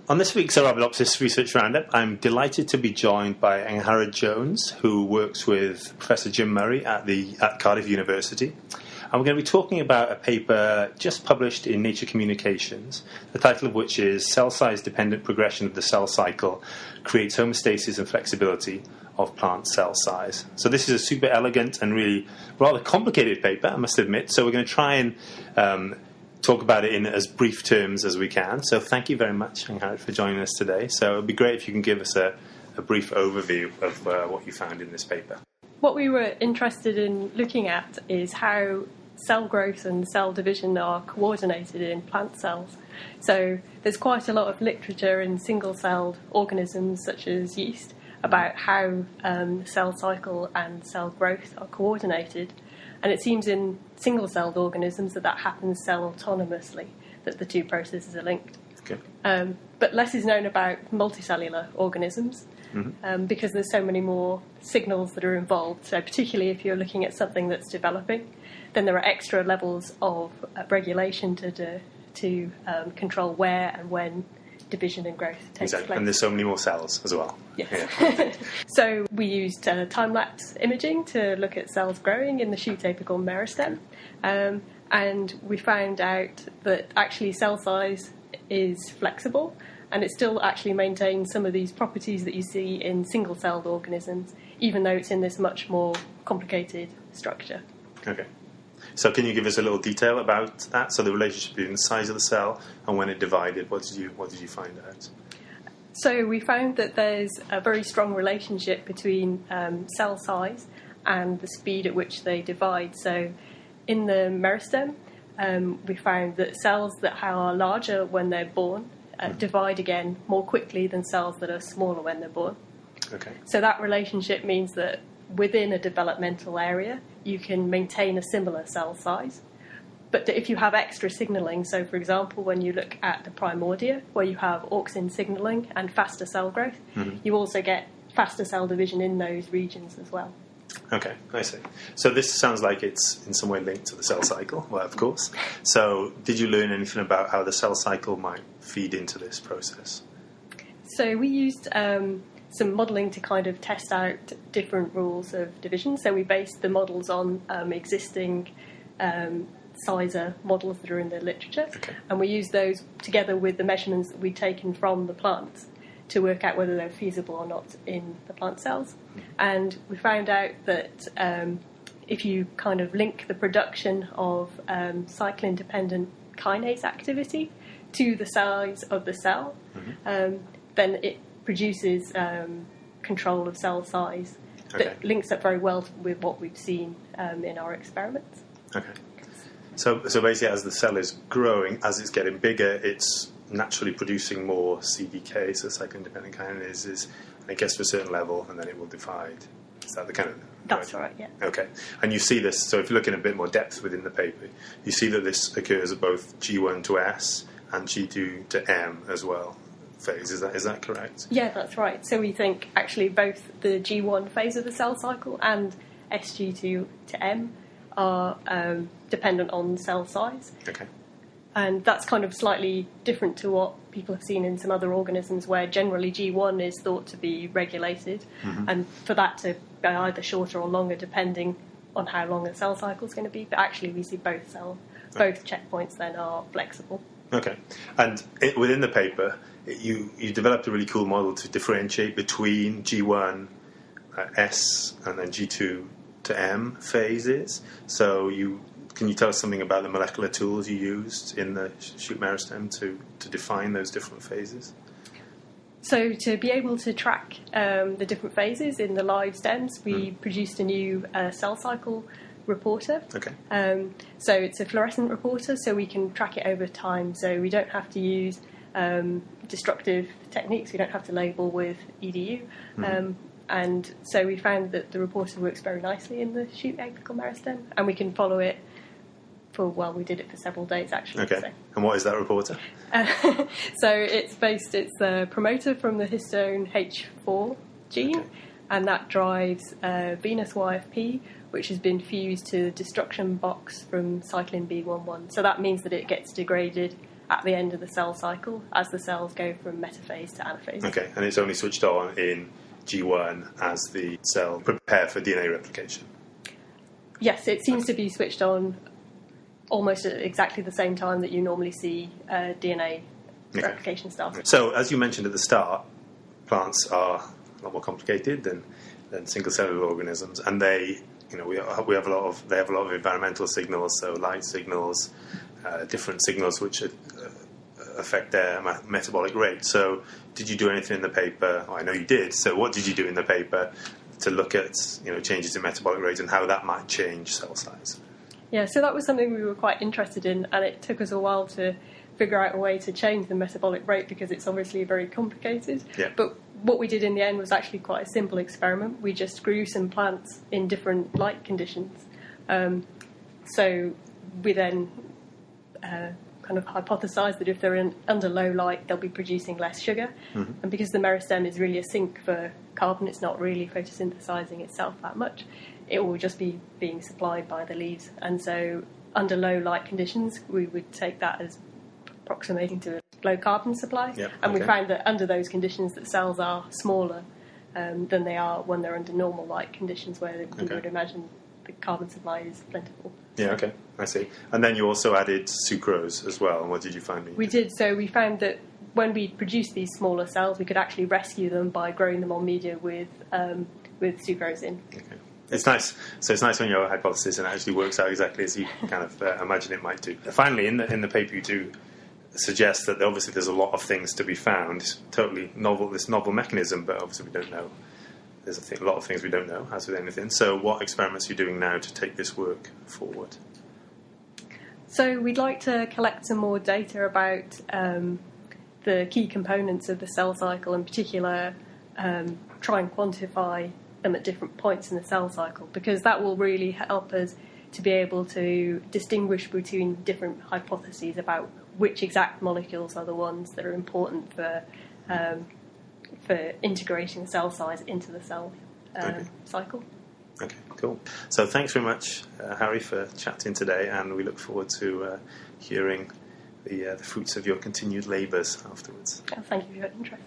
On this week's Arabidopsis Research Roundup, I'm delighted to be joined by Angharad Jones, who works with Professor Jim Murray at Cardiff University. And we're going to be talking about a paper just published in Nature Communications, the title of which is Cell Size Dependent Progression of the Cell Cycle Creates Homeostasis and Flexibility of Plant Cell Size. So this is a super elegant and really rather complicated paper, I must admit. So we're going to try and talk about it in as brief terms as we can. So thank you very much, Angharad, for joining us today. So it would be great if you can give us a brief overview of what you found in this paper. What we were interested in looking at is how cell growth and cell division are coordinated in plant cells. So there's quite a lot of literature in single-celled organisms such as yeast about how cell cycle and cell growth are coordinated. And it seems in single-celled organisms that happens cell autonomously, that the two processes are linked. Okay. But less is known about multicellular organisms because there's so many more signals that are involved. So particularly if you're looking at something that's developing, then there are extra levels of regulation to control where and when division and growth takes place. And there's so many more cells as well. Yes. Yeah. So we used time-lapse imaging to look at cells growing in the shoot apical meristem, and we found out that actually cell size is flexible, and it still actually maintains some of these properties that you see in single-celled organisms, even though it's in this much more complicated structure. Okay. So can you give us a little detail about that? So the relationship between the size of the cell and when it divided, what did you find out? So we found that there's a very strong relationship between cell size and the speed at which they divide. So in the meristem, we found that cells that are larger when they're born divide again more quickly than cells that are smaller when they're born. Okay. So that relationship means that within a developmental area, you can maintain a similar cell size. But if you have extra signalling, so for example, when you look at the primordia, where you have auxin signalling and faster cell growth, you also get faster cell division in those regions as well. Okay, I see. So this sounds like it's in some way linked to the cell cycle, well, of course. So did you learn anything about how the cell cycle might feed into this process? So we used some modelling to kind of test out different rules of division. So we based the models on existing sizer models that are in the literature. Okay. And we used those together with the measurements that we'd taken from the plants to work out whether they're feasible or not in the plant cells. And we found out that if you kind of link the production of cyclin-dependent kinase activity to the size of the cell, then it produces control of cell size that links up very well with what we've seen in our experiments. Okay. So basically, as the cell is growing, as it's getting bigger, it's naturally producing more CDK, so cyclin-dependent kinases, and it gets to a certain level, and then it will divide. Is that the kind of... That's right, yeah. Okay. And you see this, so if you look in a bit more depth within the paper, you see that this occurs at both G1 to S and G2 to M as well. Phase. Is that correct? Yeah, that's right. So we think actually both the G1 phase of the cell cycle and SG2 to M are dependent on cell size. Okay. And that's kind of slightly different to what people have seen in some other organisms where generally G1 is thought to be regulated and for that to be either shorter or longer depending on how long the cell cycle is going to be. But actually we see both checkpoints then are flexible. Okay. And within the paper, you developed a really cool model to differentiate between G1, S, and then G2 to M phases. So can you tell us something about the molecular tools you used in the shoot meristem to define those different phases? So to be able to track the different phases in the live stems, we produced a new cell cycle reporter. Okay. So it's a fluorescent reporter, so we can track it over time. So we don't have to use destructive techniques. We don't have to label with EDU. And so we found that the reporter works very nicely in the shoot apical meristem, and we can follow it we did it for several days actually. Okay. So. And what is that reporter? So it's the promoter from the histone H4 gene, and that drives Venus YFP, which has been fused to the destruction box from cyclin B11. So that means that it gets degraded at the end of the cell cycle as the cells go from metaphase to anaphase. Okay, and it's only switched on in G1 as the cell prepare for DNA replication. Yes, it seems to be switched on almost at exactly the same time that you normally see DNA replication start. So, as you mentioned at the start, plants are a lot more complicated than single-cellular organisms, and they have a lot of environmental signals, so light signals, different signals which affect their metabolic rate. So, did you do anything in the paper? Oh, I know you did. So, what did you do in the paper to look at changes in metabolic rate and how that might change cell size? Yeah, so that was something we were quite interested in, and it took us a while to figure out a way to change the metabolic rate because it's obviously very complicated. Yeah. But what we did in the end was actually quite a simple experiment. We just grew some plants in different light conditions. So we then kind of hypothesised that if they're under low light, they'll be producing less sugar. Mm-hmm. And because the meristem is really a sink for carbon, it's not really photosynthesising itself that much. It will just be being supplied by the leaves. And so under low light conditions, we would take that as approximating to a low carbon supply. Yep, and we found that under those conditions that cells are smaller than they are when they're under normal light conditions where we would imagine the carbon supply is plentiful. Yeah, okay, I see. And then you also added sucrose as well. And what did you find? We did. So we found that when we produced these smaller cells, we could actually rescue them by growing them on media with sucrose in. Okay. It's nice. So it's nice when you have a hypothesis and it actually works out exactly as you kind of imagine it might do. Finally, in the paper you do suggest that obviously there's a lot of things to be found. It's totally novel, this novel mechanism, but obviously we don't know. There's a lot of things we don't know, as with anything. So what experiments are you doing now to take this work forward? So we'd like to collect some more data about the key components of the cell cycle, in particular try and quantify them at different points in the cell cycle, because that will really help us to be able to distinguish between different hypotheses about which exact molecules are the ones that are important for integrating the cell size into the cell cycle. Okay, cool. So thanks very much, Harry, for chatting today, and we look forward to hearing the fruits of your continued labours afterwards. Thank you for your interest.